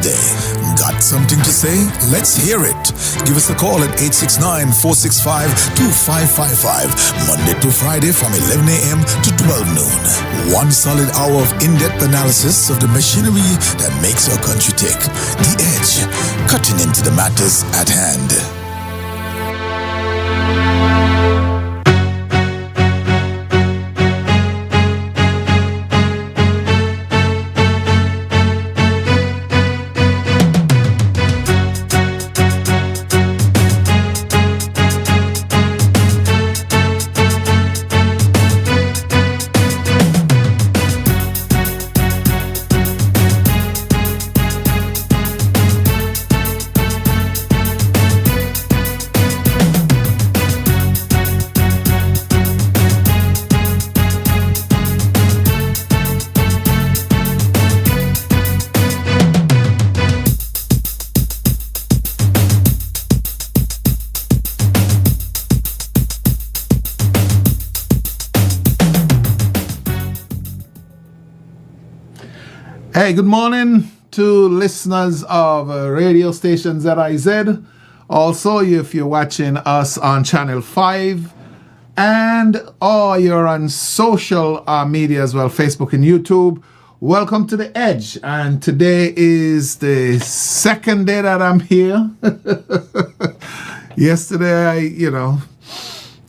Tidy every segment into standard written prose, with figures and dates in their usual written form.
Day. Got something to say? Let's hear it. Give us a call at 869-465-2555, Monday to Friday from 11 a.m. to 12 noon. One solid hour of in-depth analysis of the machinery that makes our country tick. The Edge, cutting into the matters at hand. Hey, good morning to listeners of radio station ZIZ. Also, if you're watching us on Channel 5 and or you're on social media as well, Facebook and YouTube, welcome to The Edge. And today is the second day that I'm here. Yesterday, I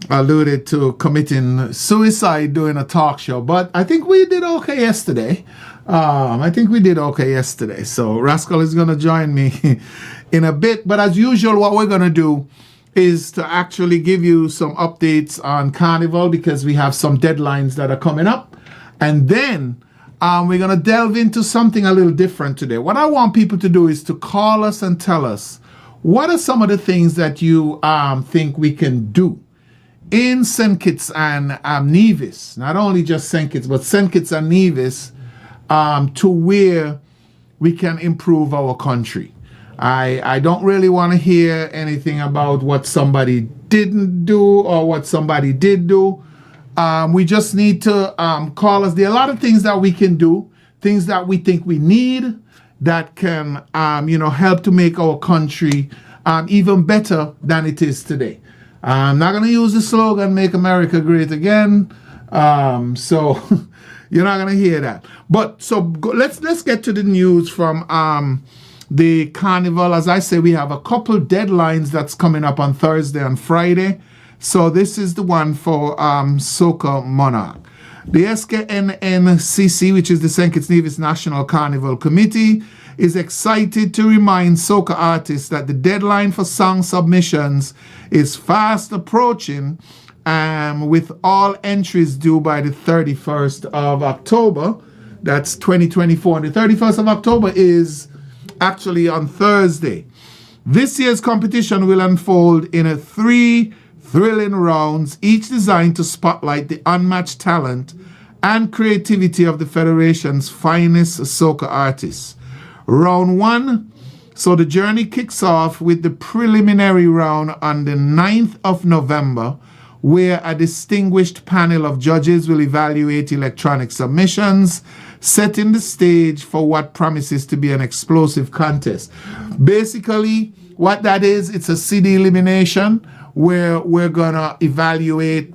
alluded to committing suicide doing a talk show, but I think we did okay yesterday. So Rascal is going to join me in a bit. But as usual, what we're going to do is to actually give you some updates on Carnival because we have some deadlines that are coming up. And then we're going to delve into something a little different today. What I want people to do is to call us and tell us what are some of the things that you think we can do in St. Kitts and Nevis. Not only just St. Kitts, but St. Kitts and Nevis. To where we can improve our country. I don't really want to hear anything about what somebody didn't do or what somebody did do. We just need to call us. There are a lot of things that we can do, things that we think we need that can, help to make our country even better than it is today. I'm not going to use the slogan, Make America Great Again. So you're not going to hear that. But let's get to the news from the Carnival. As I say, we have a couple deadlines that's coming up on Thursday and Friday. So this is the one for Clement Monarch. The SKNNCC, which is the St. Kitts Nevis National Carnival Committee, is excited to remind soca artists that the deadline for song submissions is fast approaching, with all entries due by the 31st of October. That's 2024. And the 31st of October is actually on Thursday. This year's competition will unfold in 3 thrilling rounds, each designed to spotlight the unmatched talent and creativity of the Federation's finest soca artists. Round 1. So the journey kicks off with the preliminary round on the 9th of November, where a distinguished panel of judges will evaluate electronic submissions, setting the stage for what promises to be an explosive contest. Basically, what that is, it's a city elimination where we're going to evaluate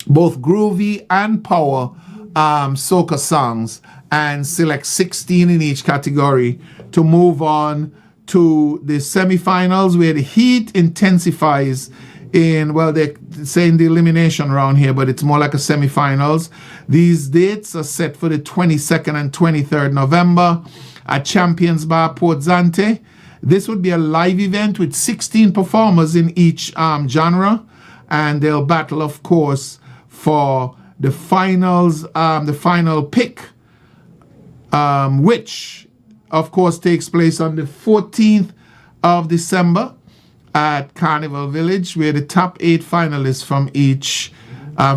both groovy and power soca songs and select 16 in each category to move on to the semifinals, where the heat intensifies they're saying the elimination round here, but it's more like a semifinals. These dates are set for the 22nd and 23rd November at Champions Bar Port Zante. This would be a live event with 16 performers in each genre, and they'll battle, of course, for the finals, the final pick, which, of course, takes place on the 14th of December. At Carnival Village, where the top 8 finalists from each,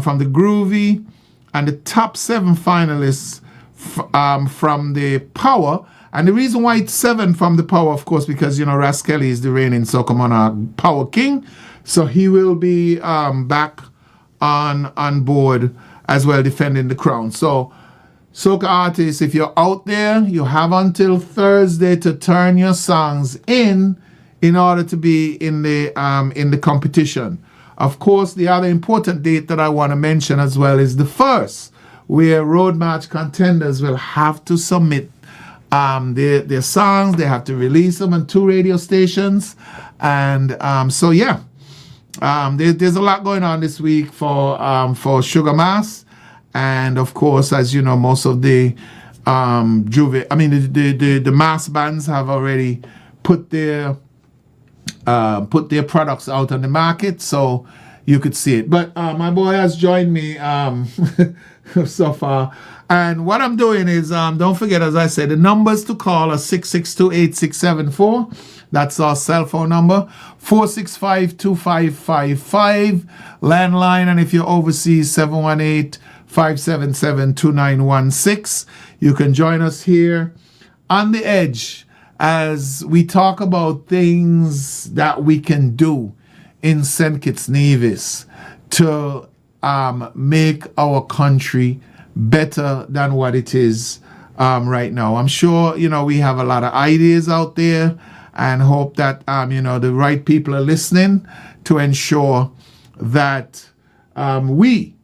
from the groovy, and the top 7 finalists from the power. And the reason why it's 7 from the power, of course, because, Ras Kelly is the reigning Soca Monarch Power King. So he will be back on board as well, defending the crown. So Soca artists, if you're out there, you have until Thursday to turn your songs in order to be in the competition. Of course, the other important date that I want to mention as well is the 1st, where Road March contenders will have to submit their songs. They have to release them on 2 radio stations. And so, yeah, there's a lot going on this week for Sugar Mass. And of course, as you know, most of the the mass bands have already put their products out on the market, so you could see it. But my boy has joined me so far, and what I'm doing is don't forget, as I said, the numbers to call are 662-8674. That's our cell phone number. 465-2555 landline, and if you're overseas, 718-577-2916. You can join us here on the Edge as we talk about things that we can do in St. Kitts Nevis to make our country better than what it is right now. I'm sure, we have a lot of ideas out there, and hope that, the right people are listening to ensure that we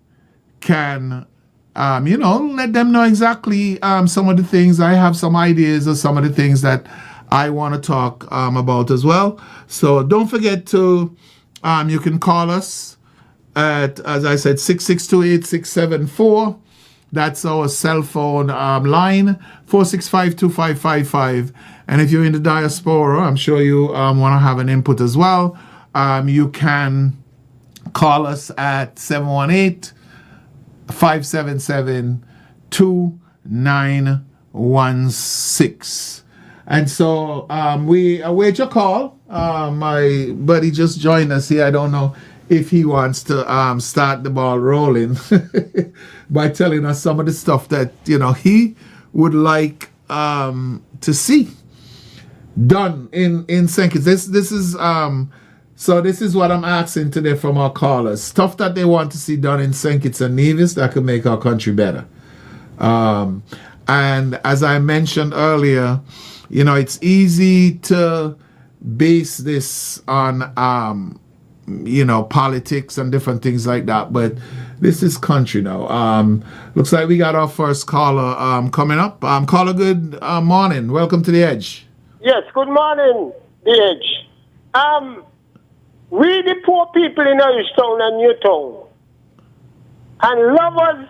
can, let them know exactly some of the things. I have some ideas of some of the things that I want to talk about as well. So don't forget to, you can call us at, as I said, 662-8674. That's our cell phone line, 465-2555. And if you're in the diaspora, I'm sure you want to have an input as well. You can call us at 718-577-2916. And so we await your call. My buddy just joined us here. I don't know if he wants to start the ball rolling by telling us some of the stuff that, he would like to see done in St. Kitts. This is so this is what I'm asking today from our callers. Stuff that they want to see done in St. Kitts and Nevis that could make our country better. And as I mentioned earlier, it's easy to base this on politics and different things like that, but this is country now. Looks like we got our first caller coming up. Caller, good morning. Welcome to the Edge. Yes, good morning, the Edge. We the poor people in Irishtown and Newtown, and lovers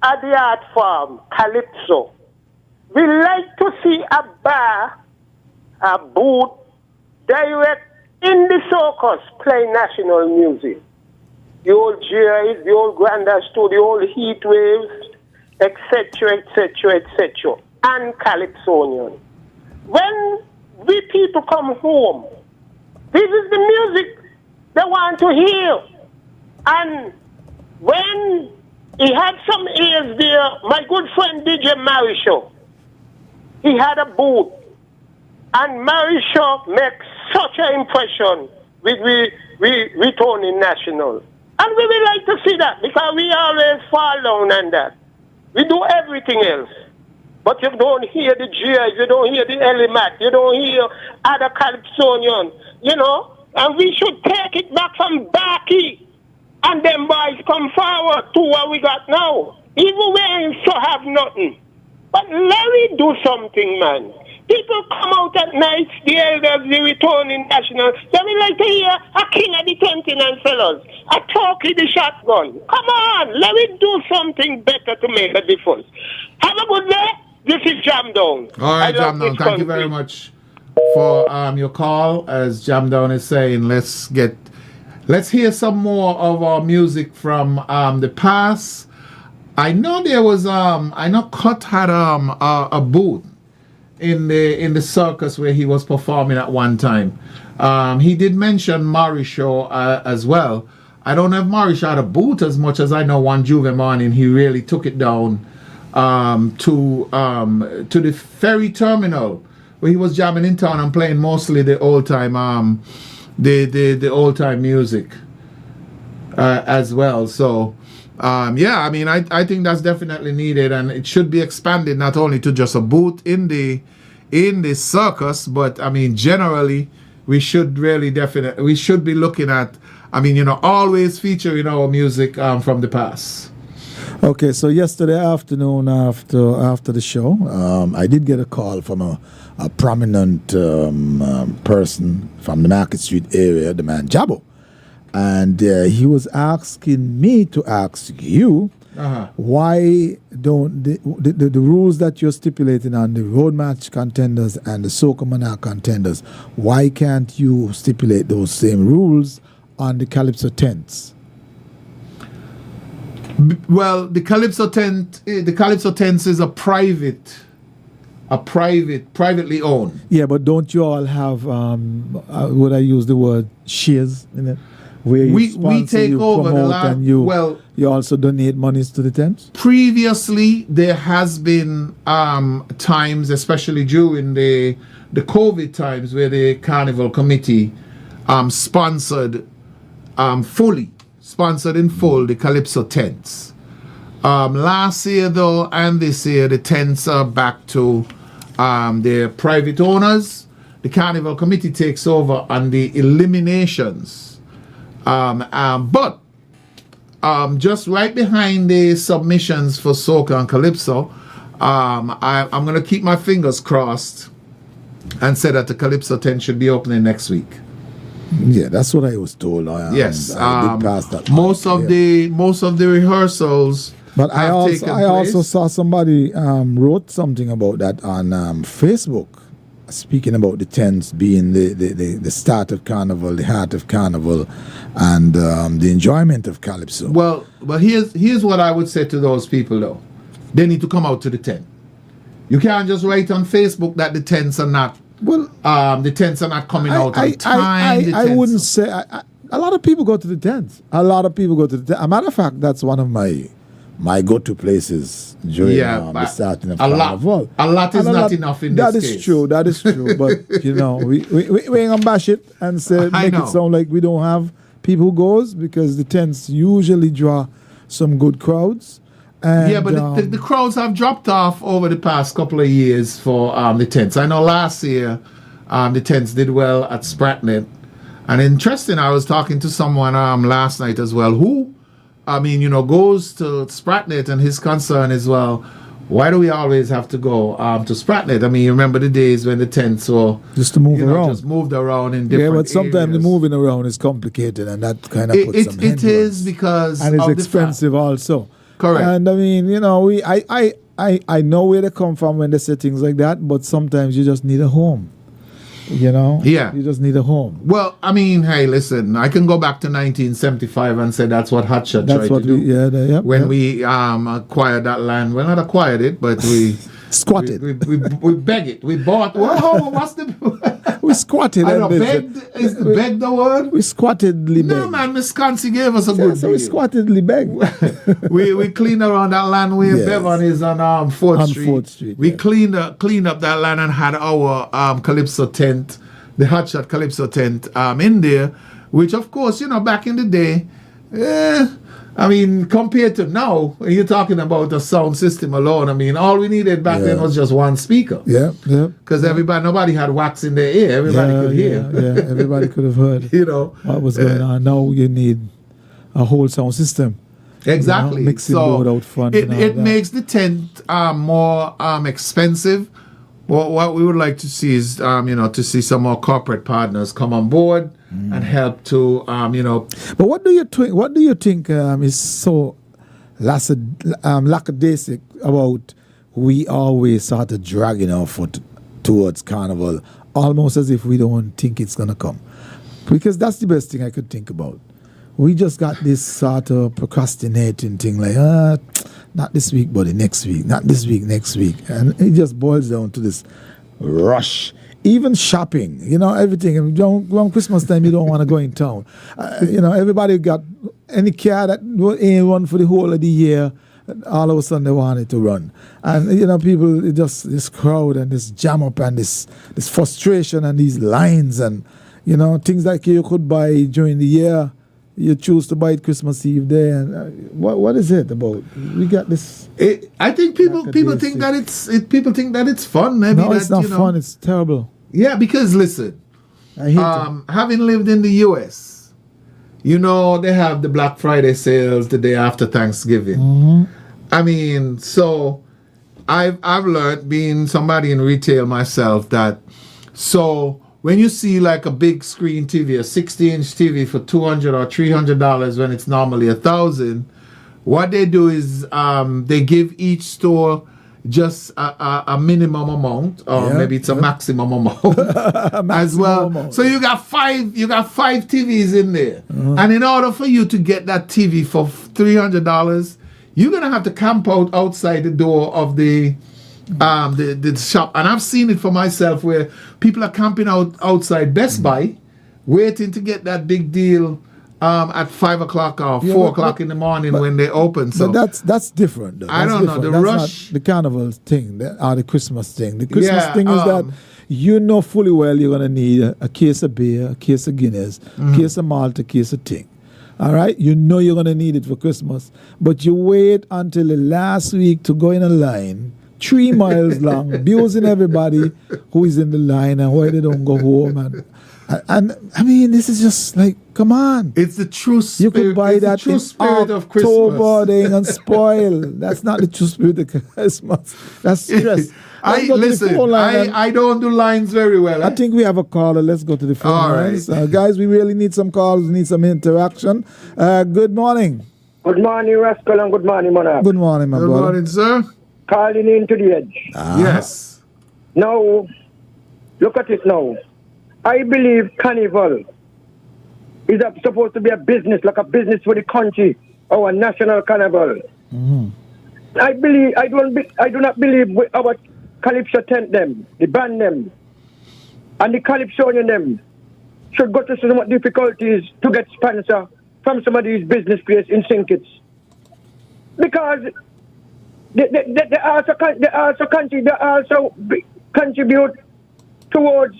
at the art farm, Calypso, we like to see a bar, a booth, direct in the circus playing national music. The old GIs, the old Grandad Studio, the old Heat Waves, etc., etc., etc., and Calypsonian. When we people come home, this is the music they want to hear. And when he had some ears there, my good friend DJ Marisho, he had a booth. And Marisho makes such an impression with returning national. And we would like to see that because we always fall down on that. We do everything else. But you don't hear the GIs, you don't hear the Elimat, you don't hear other Calypsonian, and we should take it back from Baki. And them boys come forward to what we got now. Even we ain't so have nothing. But let me do something, man. People come out at night, the elders, the returning national. They will like to hear a king of the 29 fellows, a talkie the shotgun. Come on, let me do something better to make a difference. Have a good day. This is Jam Down. All right, Jam Down. Thank you very much for your call. As Jam Down is saying, let's hear some more of our music from the past. I know there was Cut had a booth in the circus where he was performing at one time. He did mention Marisho as well. I don't know if Marisho had a booth as much as I know one Juve morning he really took it down to the ferry terminal where he was jamming in town and playing mostly the old time the old time music as well. So I mean, I think that's definitely needed, and it should be expanded not only to just a booth in the circus, but I mean, generally, we should be looking at, I mean, always featuring our music from the past. Okay, so yesterday afternoon after the show, I did get a call from a prominent person from the Market Street area, the man Jabo. And he was asking me to ask you, why don't the rules that you're stipulating on the road match contenders and the Clement Monarch contenders, why can't you stipulate those same rules on the Calypso tents? Well, the Calypso tents is privately owned. Yeah, but don't you all have would I use the word shares in it? Where you we take you over the land. And you also donate monies to the tents? Previously, there has been times, especially during the COVID times, where the Carnival Committee sponsored in full the Calypso tents. Last year, though, and this year, the tents are back to their private owners. The Carnival Committee takes over on the eliminations. But just right behind the submissions for Soca and Calypso, I'm going to keep my fingers crossed and say that the Calypso tent should be opening next week. Yeah, that's what I was told. Yes, I did pass that. Most of the rehearsals. But I also saw somebody wrote something about that on Facebook, speaking about the tents being the start of Carnival, the heart of Carnival, and the enjoyment of Calypso. Well, here's what I would say to those people, though. They need to come out to the tent. You can't just write on Facebook that the tents are not. Well, the tents are not coming out on time. I wouldn't say. A lot of people go to the tents. A lot of people go to the tent. As a matter of fact, that's one of my go-to places during the starting of Carnival. A lot is not enough in this case. That is true. But, we ain't going to bash it and make it sound like we don't have people who goes, because the tents usually draw some good crowds. And, but the crowds have dropped off over the past couple of years for the tents. I know last year the tents did well at Spratnet. And interesting, I was talking to someone last night as well who, goes to Spratnet, and his concern as well, why do we always have to go to Spratnet? I mean, you remember the days when the tents were just to move around. Just moved around in different but sometimes areas. The moving around is complicated, and that kind of puts some It is because and it's of expensive also. Correct. And I mean, I know where they come from when they say things like that, but sometimes you just need a home. Yeah. You just need a home. Well, I mean, hey, listen, I can go back to 1975 and say that's what Hotshot tried to do. When we acquired that land. Well, not acquired it, but we squatted. We begged it. We bought. What's the? We squatted. I know, begged is begged the word. We squattedly begged. No, man, Wisconsin gave us a good deal. We squattedly begged. we cleaned around that land where Bevan is on 4th Street. 4th Street. We cleaned up that land and had our Calypso tent, the Hotshot Calypso tent in there, which of course, back in the day, I mean, compared to now, you're talking about a sound system alone. I mean, all we needed back then was just one speaker. Yeah. Because nobody had wax in their ear. Everybody could hear. Yeah, everybody could have heard. What was going on. Now you need a whole sound system. Exactly. Mixing board out front. It makes the tent more expensive. What we would like to see is, to see some more corporate partners come on board and help to, But what do you think is so lackadaisic about we always sort of dragging our foot towards Carnival, almost as if we don't think it's going to come? Because that's the best thing I could think about. We just got this sort of procrastinating thing like, not this week, buddy, next week. Not this week, next week. And it just boils down to this rush. Even shopping, everything. Around Christmas time, you don't want to go in town. Everybody got any car that ain't run for the whole of the year, all of a sudden they want it to run. And, people, this crowd and this jam up and this frustration and these lines and, things like you could buy during the year, you choose to buy it Christmas Eve there. And what is it about? We got this. I think people think that people think that it's fun. Maybe no, it's not fun. It's terrible. Yeah, because listen, I hate it. having lived in the U.S., you know they have the Black Friday sales the day after Thanksgiving. Mm-hmm. I mean, so I've learned, being somebody in retail myself, that so when you see like a big screen TV, a 60-inch TV for $200 or $300 when it's normally $1,000, what they do is they give each store just a minimum amount, or maybe it's a maximum amount as well. Amount. So you got five TVs in there, and in order for you to get that TV for $300, you're gonna have to camp out outside the door of the shop. And I've seen it for myself where people are camping out outside Best Buy, waiting to get that big deal at 5 o'clock or 4 o'clock in the morning when they open. So but that's different though. I don't know. The that's rush, not the carnival thing, or the Christmas thing. The Christmas thing is that you know fully well you're gonna need a case of beer, a case of Guinness, a case of malt, a case of ting. All right, you know you're gonna need it for Christmas, but you wait until the last week to go in a line 3 miles long, abusing everybody who is in the line and why they don't go home. And I mean, this is just like, come on. It's the true spirit. You could buy that true in spirit of October, Christmas. they ain't gonna spoil. That's not the true spirit of Christmas. That's stress. I don't do lines very well. I think we have a caller. Let's go to the phone lines. Right. Guys, we really need some calls. We need some interaction. Good morning. Good morning, Rascal, and good morning, Monarch. Good morning, my brother. Good morning, sir. Calling into the edge. Yes. Now, look at it now. I believe Carnival is supposed to be a business, like a business for the country, our national carnival. Mm-hmm. I do not believe our Calypso tent them, the band them, and the Calypsonian them should go to some difficulties to get sponsor from some of these business places in Sinkits. Because they also contribute towards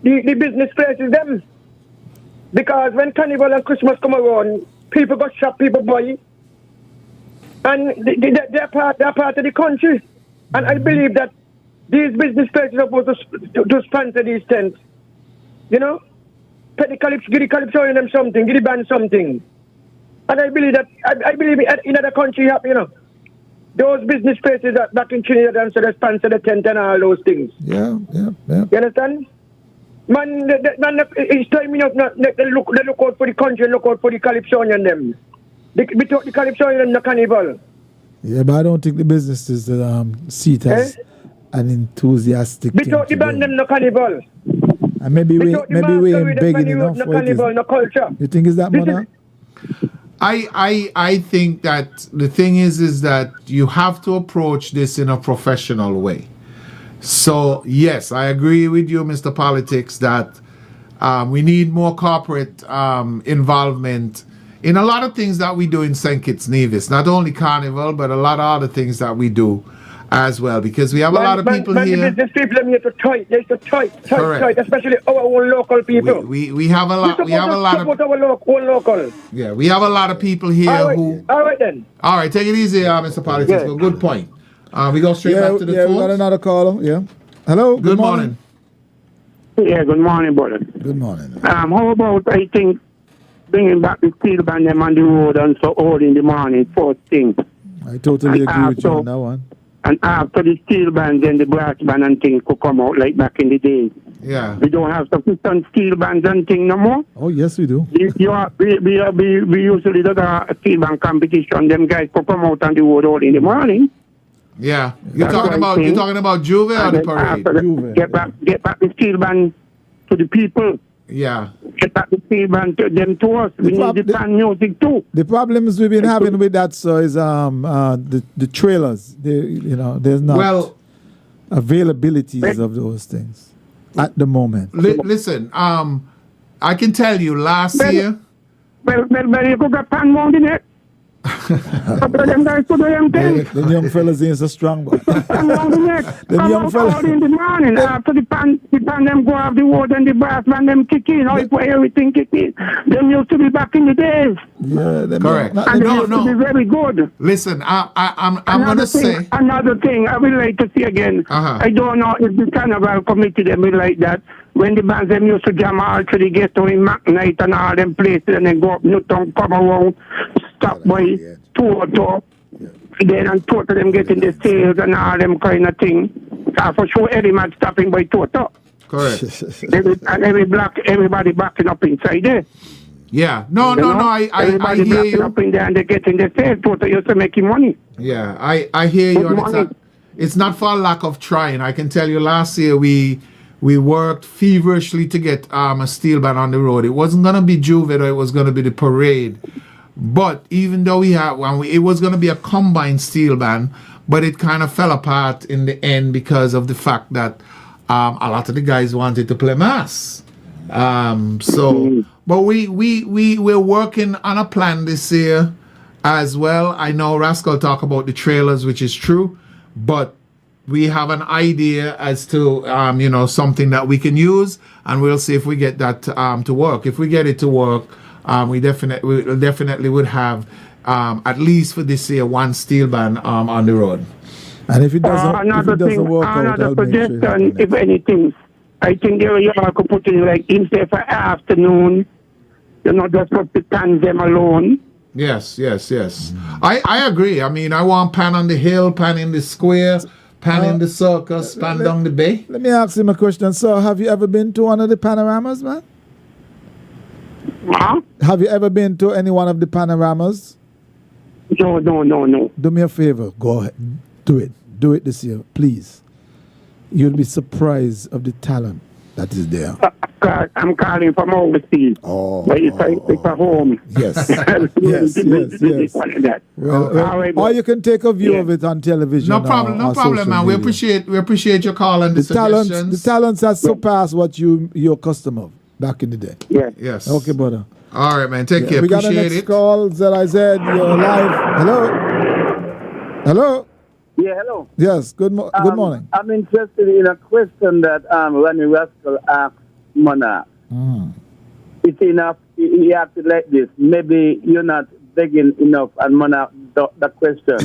the business places them. Because when Carnival and Christmas come around, people go shop, people buy, and they're part of the country. And I believe that these business places are supposed to sponsor these tents. You know? Give the Calypso them something, give the band something. And I believe that, I believe in other country, you know, those business places that back in Trinidad and so they sponsor the tent and all those things. Yeah. You understand? Man, it's time enough. They look out for the country and look out for the Calypsonian them. The Calypsonian and the Carnival. Yeah, but I don't think the businesses see it as an enthusiastic thing. The band them no Carnival. And maybe we ain't begging enough no for Carnival, it. no culture. You think is that, Mona? I think that the thing is that you have to approach this in a professional way. So yes, I agree with you, Mr. Politics, that we need more corporate involvement in a lot of things that we do in St. Kitts Nevis. Not only Carnival, but a lot of other things that we do as well. Because we have a lot of people here. Business people are here to try. They to try, especially our own local people. We have a lot. We have a lot of our own local. Yeah, we have a lot of people here who. All right then. All right, take it easy, Mr. Politics. Well, good point. We go straight back to the phone. We got another caller. Yeah. Hello. Good morning. Yeah, good morning, brother. Good morning. How about, I think, bringing back the steel band them on the road and so early in the morning, first thing. I totally agree with you on that one. And after the steel band, then the brass band and things could come out like back in the days. Yeah. We don't have sufficient steel bands and things no more. Oh, yes, we do. We usually do a steel band competition. Them guys could come out on the road early in the morning. Yeah. You're talking about Juve or the parade? Get back the steel band to the people. Yeah. Get back the steel band to them to us. We need the band music too. The problems we've been having with that, sir, is the trailers. There's not availabilities of those things at the moment. Listen, I can tell you last year. Well, you could get pan round in it. Them guys to do them thing. The young fellas ain't so strong, but Them young fellas. out in the morning after the pan them go off the wood and the brass man them kick in. How if everything kick in. Them used to be back in the days. Yeah, them Correct. And they used to be very good. Listen, I'm gonna say Another thing I would like to see again. I don't know if the carnival committee them will like that. When the bands them used to jam all to the ghetto in Mac Night and all them places and then go up Newton, come around, stop by Toto. Then and Toto them getting the sales and all them kind of thing. For sure every man stopping by Toto. correct. And everybody backing up inside there. Yeah. No, I everybody hear backing you. up in there and they're getting the sales. Toto used to making money. Yeah, I hear you. Good And it's not for a lack of trying. I can tell you last year we worked feverishly to get a steel band on the road. It wasn't going to be Juvenile, it was going to be the parade. But even though it was going to be a combined steel band, but it kind of fell apart in the end because of the fact that a lot of the guys wanted to play mass. But we're working on a plan this year as well. I know Rascal talk about the trailers, which is true, but we have an idea as to something that we can use, and we'll see if we get that to work. If we get it to work, we definitely would have at least for this year one steel band on the road. And if it doesn't work out, another suggestion, if anything, I think you all could put in like instead for afternoon, just put the pans them alone. Yes. I agree. I mean, I want pan on the hill, pan in the square, pan in the circus, pan down the bay. Let me ask him a question. So, have you ever been to one of the panoramas, man? Huh? Have you ever been to any one of the panoramas? No. Do me a favor. Go ahead. Do it. Do it this year, please. You'll be surprised of the talent that is there. I'm calling from overseas. But it's a home. Yes. yes. Well, or you can take a view of it on television. No problem, man. We appreciate your call and the suggestions. The talents that surpass what your customer back in the day. Yes. Okay, brother. All right, man. Take care. We got Appreciate a next it. call. ZIZ, you're live. Hello. Yeah, hello. Yes. Good morning. I'm interested in a question that Ronnie Rascal asked Monarch. It's enough. He asked it like this. Maybe you're not begging enough, and Monarch the question.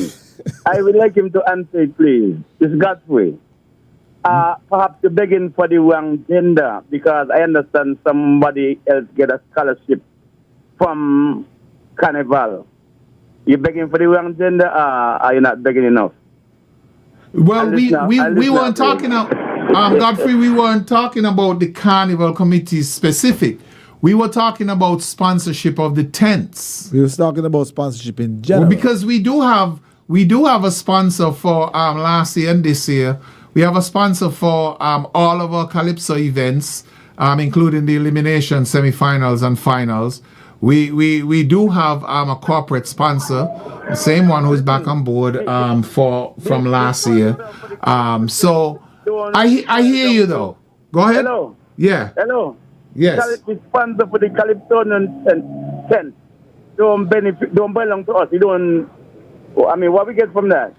I would like him to answer it, please. It's Godfrey. Perhaps you're begging for the wrong gender, because I understand somebody else get a scholarship from Carnival. You're begging for the wrong gender, or are you not begging enough? Well, we weren't talking about Godfrey. We weren't talking about the Carnival committee specific. We were talking about sponsorship of the tents. We were talking about sponsorship in general. Well, because we do have a sponsor for last year and this year. We have a sponsor for all of our Calypso events, including the elimination semifinals and finals. We do have a corporate sponsor, the same one who's back on board from last year. So I hear you though. Go ahead. Hello. Yeah. Hello. Yes. The sponsor for the Calypso tent don't belong to us. What we get from that?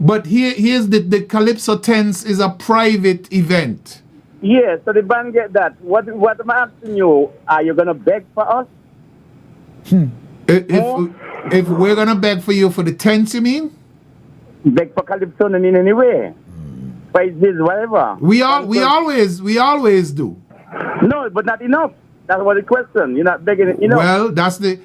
But here's the Calypso tents is a private event. Yeah, so the band get that. What am I asking you? Are you gonna beg for us? If we're gonna beg for you for the tents, you mean? Beg for Calypso in any way. Prices, whatever. We always do. No, but not enough. That's what the question. You're not begging it enough. Well, that's the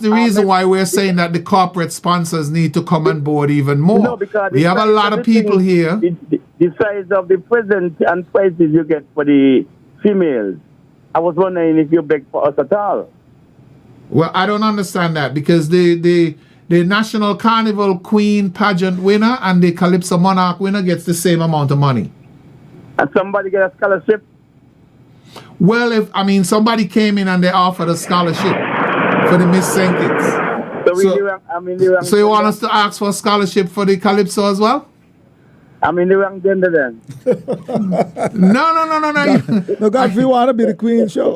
reason why we're saying that the corporate sponsors need to come on board even more. No, because we have a lot of people here. The size of the present and prices you get for the females. I was wondering if you beg for us at all. Well, I don't understand that, because the National Carnival Queen pageant winner and the Calypso Monarch winner gets the same amount of money. And somebody get a scholarship? Well, somebody came in and they offered a scholarship for the Miss St. Kitts. So you want us to ask for a scholarship for the Calypso as well? I'm in the wrong gender then. No. No, God, if you want to be the Queen show.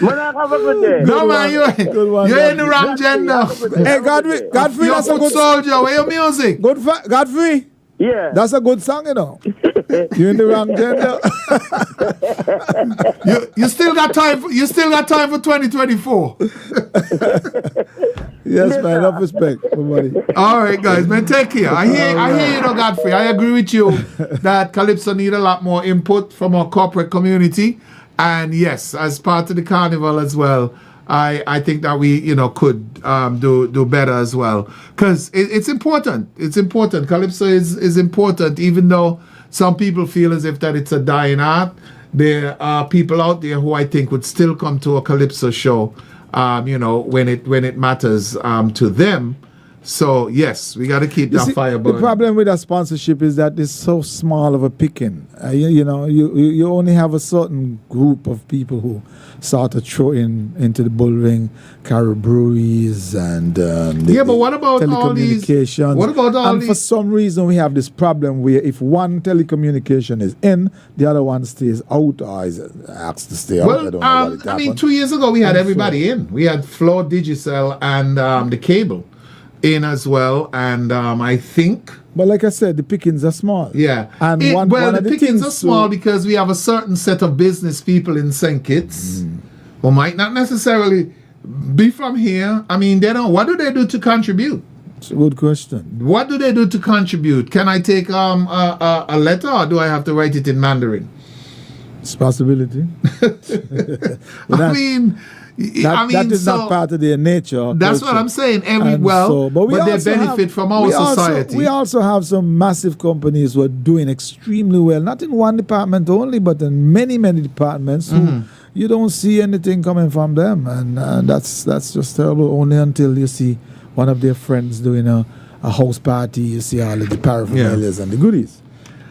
Monarch, have a good day. No, man, you're in the wrong gender. Hey, Godfrey, You're that's a foot good soldier. Where your music? Godfrey. Yeah. That's a good song, you know. You're in the wrong gender. You still got time. You still got time for 2024. Yes, man. Enough respect, everybody. All right, guys, man. Take care. I hear you, though, Godfrey. I agree with you that Calypso need a lot more input from our corporate community, and yes, as part of the carnival as well. I think that we, could do better as well, because it's important. It's important. Calypso is important, even though some people feel as if that it's a dying art. There are people out there who I think would still come to a Calypso show, when it matters to them. So yes, we got to keep that fire burning. The problem with that sponsorship is that it's so small of a picking. You only have a certain group of people who sort of throw into the bull ring, carry breweries and but what about all these? What about all these? And for some reason, we have this problem where if one telecommunication is in, the other one stays out or is asked to stay out. I don't know what it happened. 2 years ago we had everybody in. We had Floor Digicel and the cable in as well, and I think. But like I said, the pickings are small. Yeah, and the pickings are small because we have a certain set of business people in St. Kitts who might not necessarily be from here. I mean, they don't. What do they do to contribute? It's a good question. What do they do to contribute? Can I take a letter, or do I have to write it in Mandarin? It's a possibility. That is not part of their nature. That's what I'm saying. But they benefit from our society. We also have some massive companies who are doing extremely well, not in one department only, but in many, many departments. Who you don't see anything coming from them, and that's just terrible. Only until you see one of their friends doing a house party, you see all of the paraphernalias and the goodies.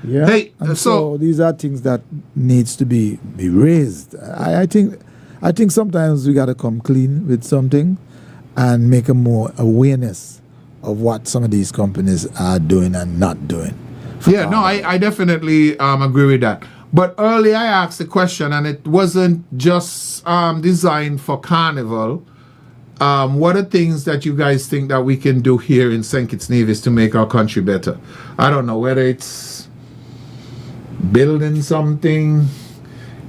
Yeah. Hey, so these are things that needs to be raised. I think sometimes we got to come clean with something and make a more awareness of what some of these companies are doing and not doing. Yeah, no, I definitely agree with that. But earlier I asked a question, and it wasn't just designed for Carnival. What are things that you guys think that we can do here in St. Kitts Nevis to make our country better? I don't know, whether it's building something,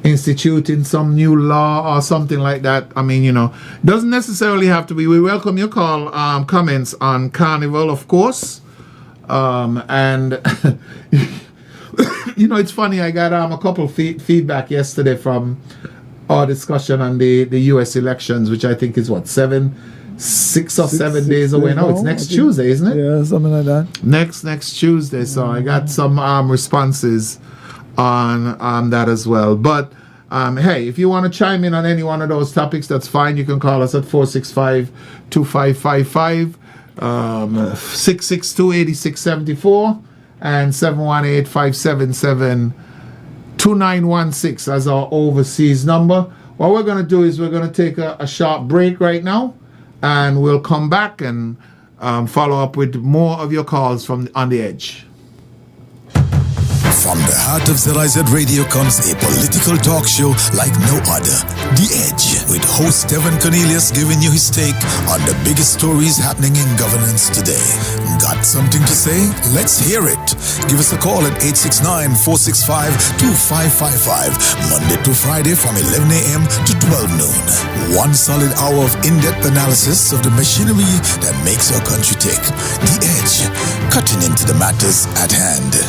instituting some new law or something like that. I mean, doesn't necessarily have to be. We welcome your comments on Carnival, of course. And it's funny, I got a couple feedback yesterday from our discussion on the US elections, which I think is 6 or 7 days away now. It's next Tuesday, isn't it? Yeah, something like that. Next Tuesday. So I got some responses on that as well. But hey, if you want to chime in on any one of those topics, that's fine. You can call us at 465-2555, 662-8674, and 718-577-2916 as our overseas number. What we're going to do is we're going to take a short break right now, and we'll come back and follow up with more of your calls from On the Edge. From the heart of ZIZ Radio comes a political talk show like no other. The Edge, with host Devin Cornelius giving you his take on the biggest stories happening in governance today. Got something to say? Let's hear it. Give us a call at 869-465-2555, Monday to Friday from 11 a.m. to 12 noon. One solid hour of in-depth analysis of the machinery that makes our country tick. The Edge, cutting into the matters at hand.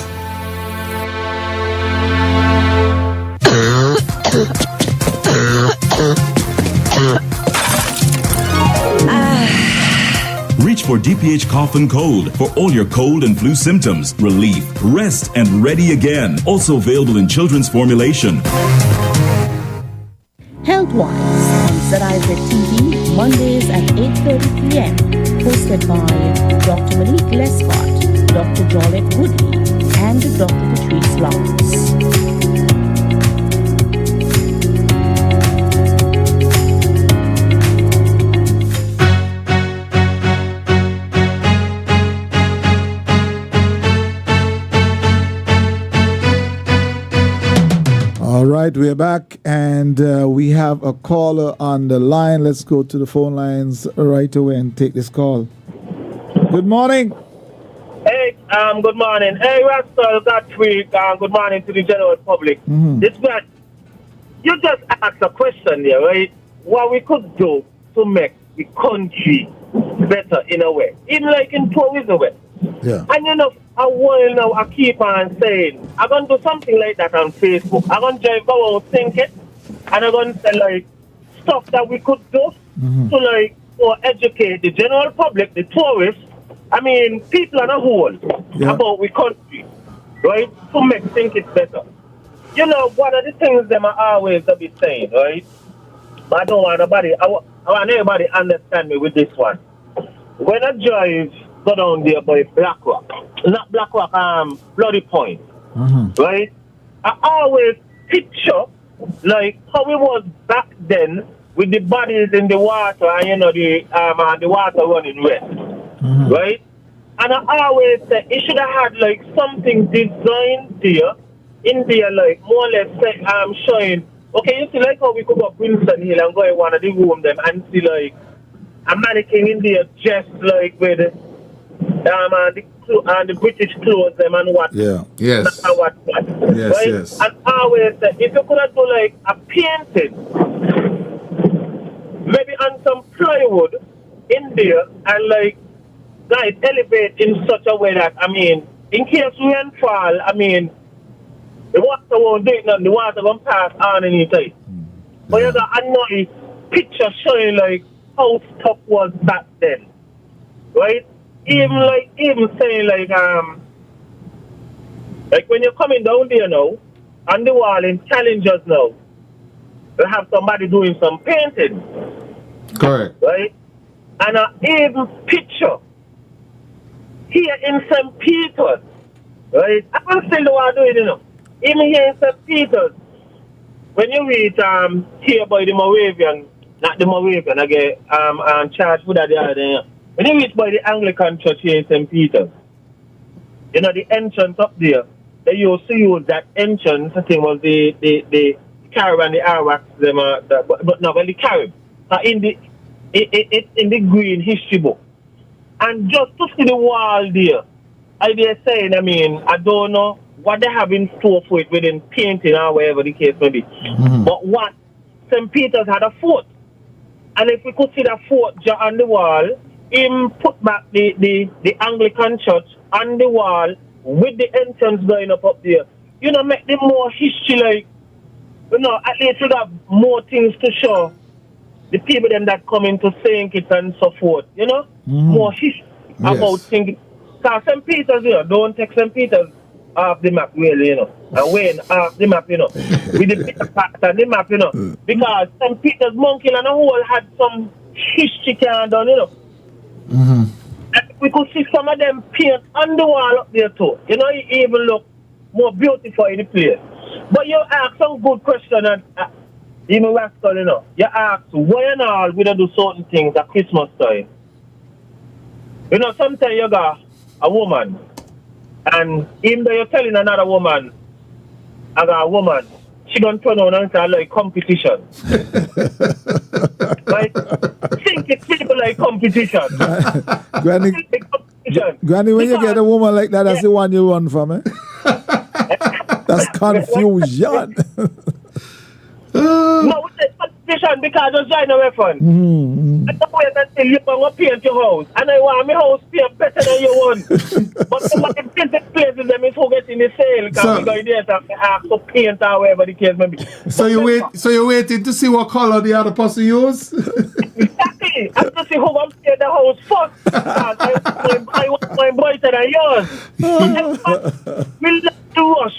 Reach for DPH Cough and Cold for all your cold and flu symptoms, relief, rest, and ready again. Also available in children's formulation. Health-wise on ZIZ TV, Mondays at 8:30 p.m. Hosted by Dr. Malik Lescott, Dr. Jolette Woodley, and Dr. Patrice Lawrence. right, we're back, and we have a caller on the line. Let's go to the phone lines right away and take this call. Good morning. Hey, good morning. Hey, Rascal, that week, good morning to the general public. This man, you just asked a question there, right? What we could do to make the country better in a way, even like in tourism way. Yeah. And you know, a while now, I keep on saying, I'm going to do something like that on Facebook. I'm going to go out thinking, and I'm going to say, like, stuff that we could do to, like, to educate the general public, the tourists, I mean, people on a whole, about we country, right, to make think it's better. You know, one of the things them are always to be saying, right, but I don't want nobody, I want everybody understand me with this one. When I drive, go down there by Black Rock, not Black Rock, Bloody Point, right, I always picture, like, how it was back then with the bodies in the water and, you know, the water running wet. Right? And I always say it should have had like something designed there in there, like more or less showing, okay, you see like how we could go up Winston Hill and go in one of the room them and see like a mannequin in there just like with the British clothes them and what. Yeah. Yes. And what. Yes, right? yes. And I always say if you could have done like a painting, maybe on some plywood in there and like guys elevate in such a way that, I mean, in case rain fall, I mean, the water won't do it nothing, the water won't pass underneath it. But you got a nice picture showing like how stuff was back then. Right? Even saying like when you're coming down there now, on the wall in Challengers now, you have somebody doing some painting. Correct. Right? And even picture here in St. Peter's, right? I can still do what I do it, you know. Even here in St. Peter's, when you reach here by the Moravian, not the Moravian, I get charged for that the other day. When you reach by the Anglican Church here in St. Peter's, you know, the entrance up there, they used to use that entrance, I think was the Carib and the Arawaks, but no, well, the Carib. In the green history book. And just to see the wall there, I dare saying, I mean, I don't know what they have in store for it within painting or whatever the case may be. But what St. Peter's had a fort. And if we could see that fort on the wall, him put back the Anglican church on the wall with the entrance going up there. You know, make them more history like, you know, at least we have more things to show the people them that come into St. Kitts and so forth, you know, more history about St. Because St. Peter's, you know, don't take St. Peter's off the map, really, you know, and Wayne off the map, you know, with the bigger part of the map, you know, because St. Peter's Monkey and the whole had some history can done, you know. And we could see some of them paint on the wall up there too, you know, it even look more beautiful in the place. But you ask some good question and even Rascal, you know, you ask why and all we don't do certain things at Christmas time. You know, sometimes you got a woman, and even though you're telling another woman, I got a woman, she gonna turn on and say like competition. Like, think it's people like competition. Granny, when you get a woman like that, that's the one you run from, eh? That's confusion. No, it's competition because I join a weapon. I don't wait until you go paint your house. And I want my house paint better than your one. But some of the painted places, them is forgetting the sale because we go there to have to paint or whatever the case may be. So you're waiting to see what color the other person use? Exactly. I have to see who wants to paint the house first. I want mine brighter than yours.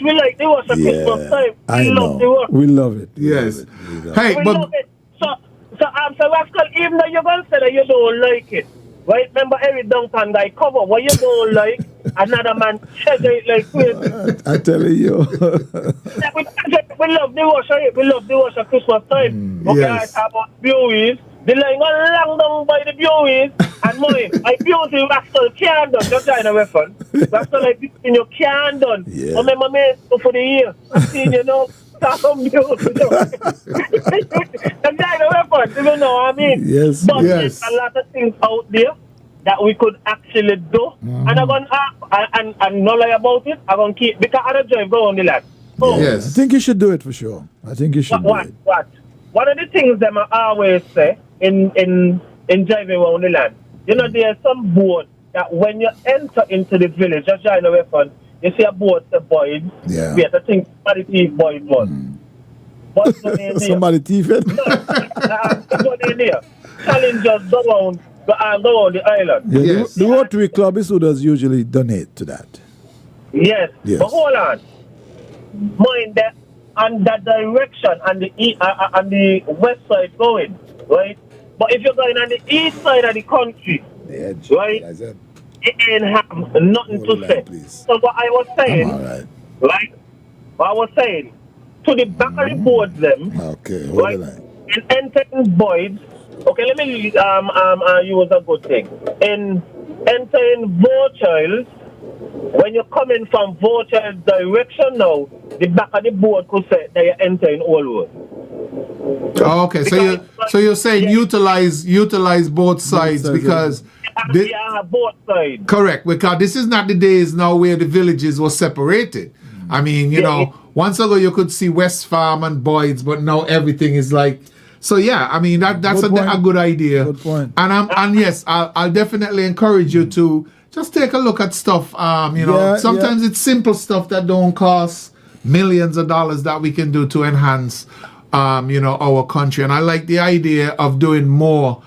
We like the wash at Christmas time. We love the wash. We love it. Yes. Hey, we love it. So Rascal, even though you're going to say that you don't like it, right? Remember Eric Duncan guy cover what you don't like, another man treasure it like crazy. I tell you. We love the wash. We love the wash at Christmas time. Okay, yes. I talk about views. The line got long down by the buoys, and money. I built it, I still can't done. Just trying to weapon. That's all like this thing you can't done. Yeah. Remember me for the year. I seen you know. Some built, you know. I'm trying to weapon. You know what I mean? Yes. But Yes. there's a lot of things out there that we could actually do. And I'm going to and not lie about it. I'm going to keep, because I don't drive go on the land. So, Yes. I think you should do it for sure. I think you should do it. what? One of the things that I always say in driving around the land, you know, there's some board that when you enter into the village, just trying to weapon, you see a board the boys. Yeah. We have to think somebody thief boys was. But Somebody thief it. go in there. Challengers go on the island. Yeah, Yes. the Rotary Club is who does usually donate to that. Yes. Yes. But hold on. Mind that on that direction on the west side going, right? But if you're going on the east side of the country, The edge. right? I said, It ain't have nothing Hold to the line, say. please. So what I was saying, all right. right? What I was saying, to the back of the boards them, Okay, hold right? the line. In entering voids, okay, let me use a good thing. In entering Vorchild, when you're coming from Vorchild's direction now, the back of the board could say that you're entering Allwood. Oh, okay, so you're saying utilize both sides sides, because Yeah, both sides. correct, because this is not the days now where the villages were separated. I mean, you know, once ago you could see West Farm and Boyd's, but now everything is like. So yeah, I mean that's Good a point. good idea. Good point. And yes, I'll definitely encourage you to just take a look at stuff. You know, Yeah, sometimes it's simple stuff that don't cost millions of dollars that we can do to enhance, you know, our country. And I like the idea of doing more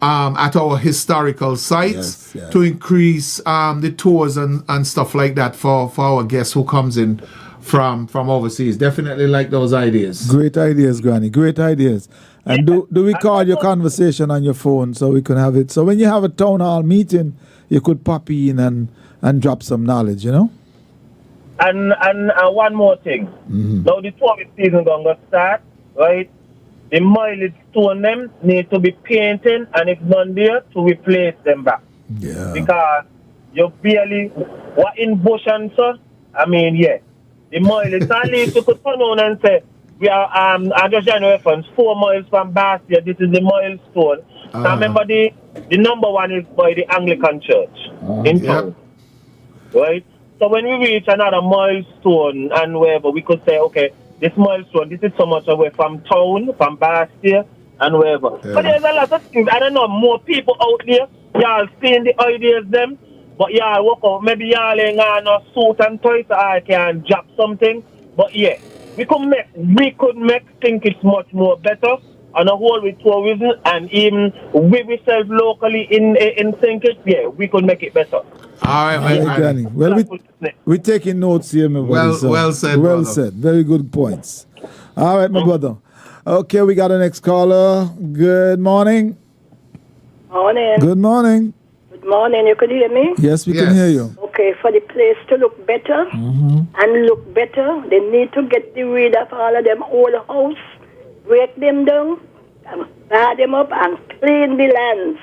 at our historical sites Yes, yeah. to increase the tours and stuff like that for our guests who comes in from overseas. Definitely like those ideas. Great ideas, Granny. Great ideas. And do we call your conversation on your phone so we can have it? So when you have a town hall meeting, you could pop in and drop some knowledge, you know? And one more thing. Now the tourist season gonna start, right? The mileage stone them need to be painted, and if none there, to replace them back. Yeah. Because you barely what in bush and so. I mean, yeah, the mileage. At least you could turn on and say, we are I just trying to reference 4 miles from Bastia. This is the milestone. Now remember the number one is by the Anglican Church in town, right? So when we reach another milestone and wherever, we could say, okay, this milestone, this is so much away from town, from Bastia, and wherever. Yeah. But there's a lot of things. I don't know, more people out there, y'all seeing the ideas them, but y'all walk out, maybe y'all ain't got no suit and toys so I can drop something. But yeah, we could make think it's much more better on a whole with tourism, and even we ourselves locally in think it, yeah, we could make it better. All right, Hey, Granny. Well, we're taking notes here, my brother. Well said, Well brother. said. Very good points. All right, my brother. Okay, we got the next caller. Good morning. Morning. Good morning. Good morning. You could hear me? Yes, we can Yes. hear you. Okay, for the place to look better and look better, they need to get rid of all of them old house, break them down, and bar them up and clean the lands.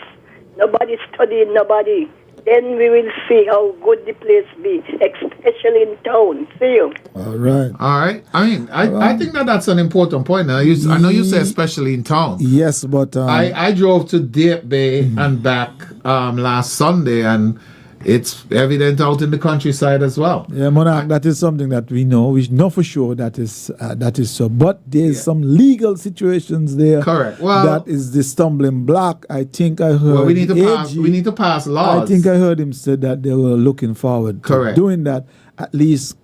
Nobody studying nobody. Then we will see how good the place be, especially in town. See you. All right. All right. I mean, I think that's an important point. Now, I know you say especially in town. Yes, but I drove to Deep Bay and back last Sunday, and it's evident out in the countryside as well. yeah, Monarch, that is something that we know. We know for sure that is so. But there's some legal situations there. Correct. Well, that is the stumbling block. I think I heard. well, we need to AG, pass laws. I think I heard him say that they were looking forward to Correct. doing that, at least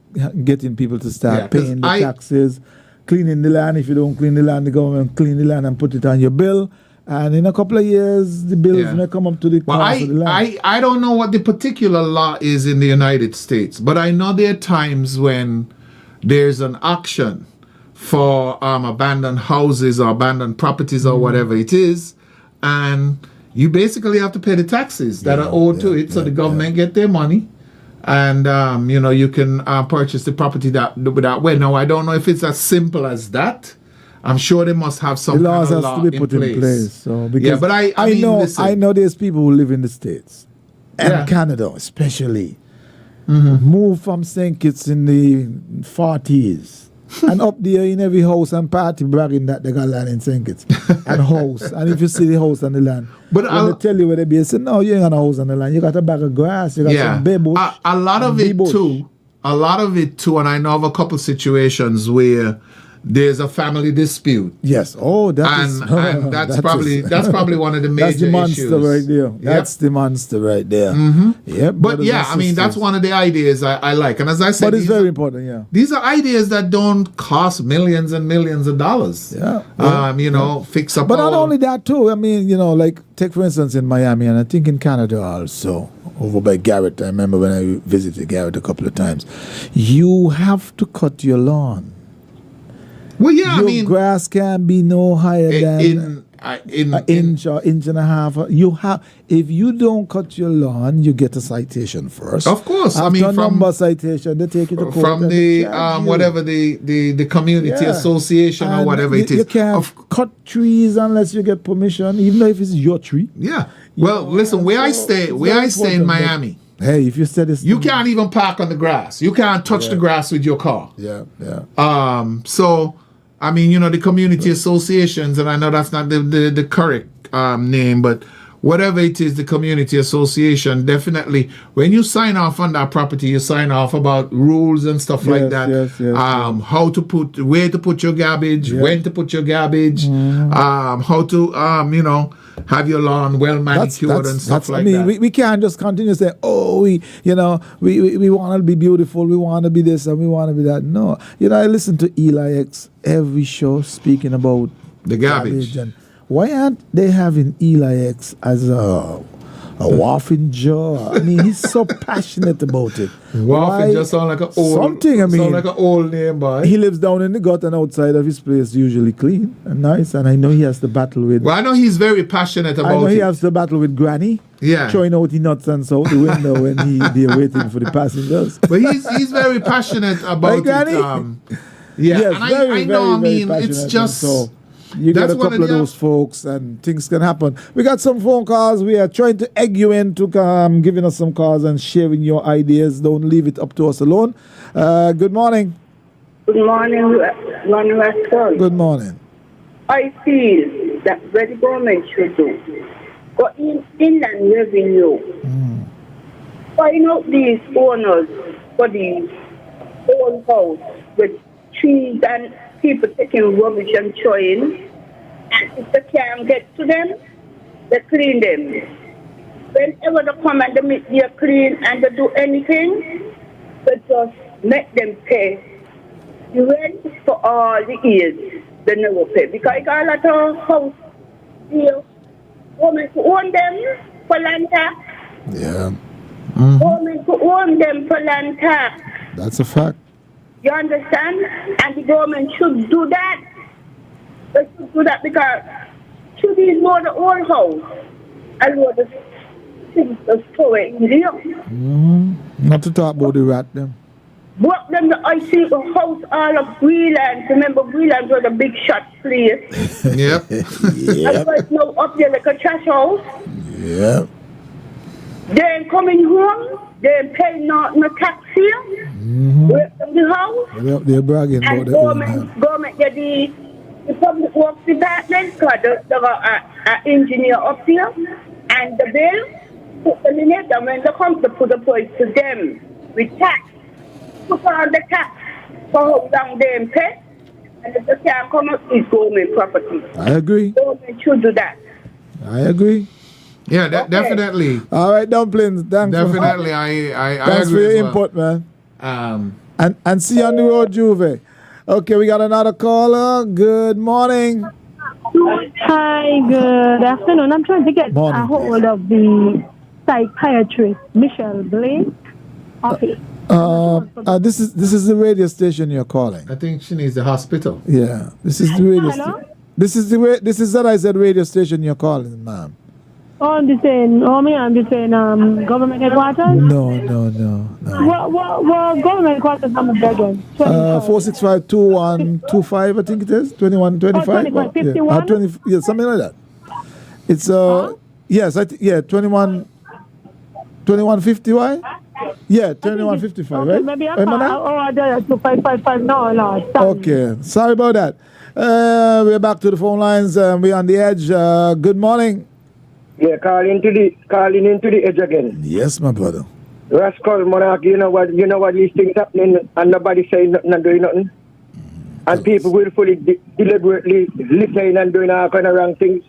getting people to start Yeah, 'cause paying the taxes, cleaning the land. If you don't clean the land, the government clean the land and put it on your bill. And in a couple of years, the bills may come up to the Well, cost of the land. I don't know what the particular law is in the United States, but I know there are times when there's an auction for abandoned houses or abandoned properties or whatever it is, and you basically have to pay the taxes that are owed to it, so the government get their money, and you know, you can purchase the property that way. Now, I don't know if it's as simple as that. I'm sure they must have some the laws kind of has law to be put in place. So because yeah, but I mean, know listen. I know there's people who live in the States and Canada especially move from St. Kitts in the 40s. And up there in every house and party bragging that they got land in St. Kitts and house. And if you see the house and the land, but when they tell you where they be, they say, no, you ain't got a house on the land. You got a bag of grass, you got some bay bush. A lot of it too, and I know of a couple situations where there's a family dispute. Yes. Oh, that's probably one of the major that's the monster issues. right there. That's the monster right there. Yeah. But yeah, I mean, that's one of the ideas I like. And as I said, but it's very important, yeah. These are ideas that don't cost millions and millions of dollars. Yeah. Fix up. But not only that too. I mean, like take for instance in Miami, and I think in Canada also, over by Garrett. I remember when I visited Garrett a couple of times. You have to cut your lawn. Well, yeah, your grass can be no higher than an inch or inch and a half. If you don't cut your lawn, you get a citation first. Of course, after number citation, they take you to court from the whatever the community association or whatever it is. You can't cut trees unless you get permission, even if it's your tree. Yeah. Well, listen, where I stay in Miami. Hey, if you said this, you can't even park on the grass. You can't touch the grass with your car. Yeah. So, I mean, the community associations, and I know that's not the correct name, but whatever it is, the community association, definitely, when you sign off on that property, you sign off about rules and stuff like that. Yes. Where to put your garbage, when to put your garbage, how to, have your lawn well manicured and stuff like that. We can't just continue saying, we want to be beautiful, we want to be this and we want to be that. No. I listen to Eli X every show speaking about the garbage. And why aren't they having Eli X as a waffing jaw? I mean, he's so passionate about it. Waffing just sound like an old sound like an old name, boy. He lives down in the gut and outside of his place, usually clean and nice. And I know he has to battle with. Well, I know he's very passionate about it. I know he has to battle with Granny. Yeah. Throwing out the nuts and so out the window when they're waiting for the passengers. But he's very passionate about Granny? It. Yes, and I know. It's just. So you got a couple of those folks, and things can happen. We got some phone calls. We are trying to egg you into giving us some calls and sharing your ideas. Don't leave it up to us alone. Good morning. Good morning, Weston. Good morning. I feel that what the government should do, go in inland revenue, find out these owners for these old house with trees and people taking rubbish and throwing, and if they can't get to them, they clean them. Whenever they come and they clean and they do anything, they just make them pay the rent for all the years. They never pay because I got a lot of house here. Women who own them for land tax. Yeah. Women who own them for land tax. That's a fact. You understand? And the government should do that. They should do that because should these more the old house and more the things that store in there. Not to talk about the rat them. What them I see the house all of Breland. Remember Breland was a big shot place. Yep. And right now up there like a trash house. Yep. They ain't coming home. They ain't paying no tax here. Work from the house. Yep, they're bragging and about that. Government get the public works department because they got an engineer up here. And the bill, put them in it. And when they come to put the price to them with tax, put on the tax for how long they pay. And if they can't come up, it's government property. I agree. Government should do that. I agree. Yeah, definitely. All right, Dumplings. Thanks. Definitely, I thanks agree for your as well. input, man. And see you on the road, Juve. Okay, we got another caller. Good morning. Hi, good afternoon. I'm trying to get a hold of the psychiatrist, Michelle Blake. Okay. This is the radio station you're calling. I think she needs the hospital. Yeah, this is the radio station. This is the ZIZ Radio station you're calling, ma'am. I'm just saying, government headquarters? No. What government headquarters number again? 465-2125, I think it is. 2125. 2151? 20, yeah, something like that. It's, yes, 2150, why? Yeah, 2155, right? Maybe I there 2555. No, Lord. Okay, sorry about that. We're back to the phone lines. We're on the edge. Good morning. Yeah, calling into the edge again. Yes, my brother. Clement Monarch, you know what these things happening and nobody saying nothing and doing nothing. And people willfully, deliberately listening and doing all kind of wrong things.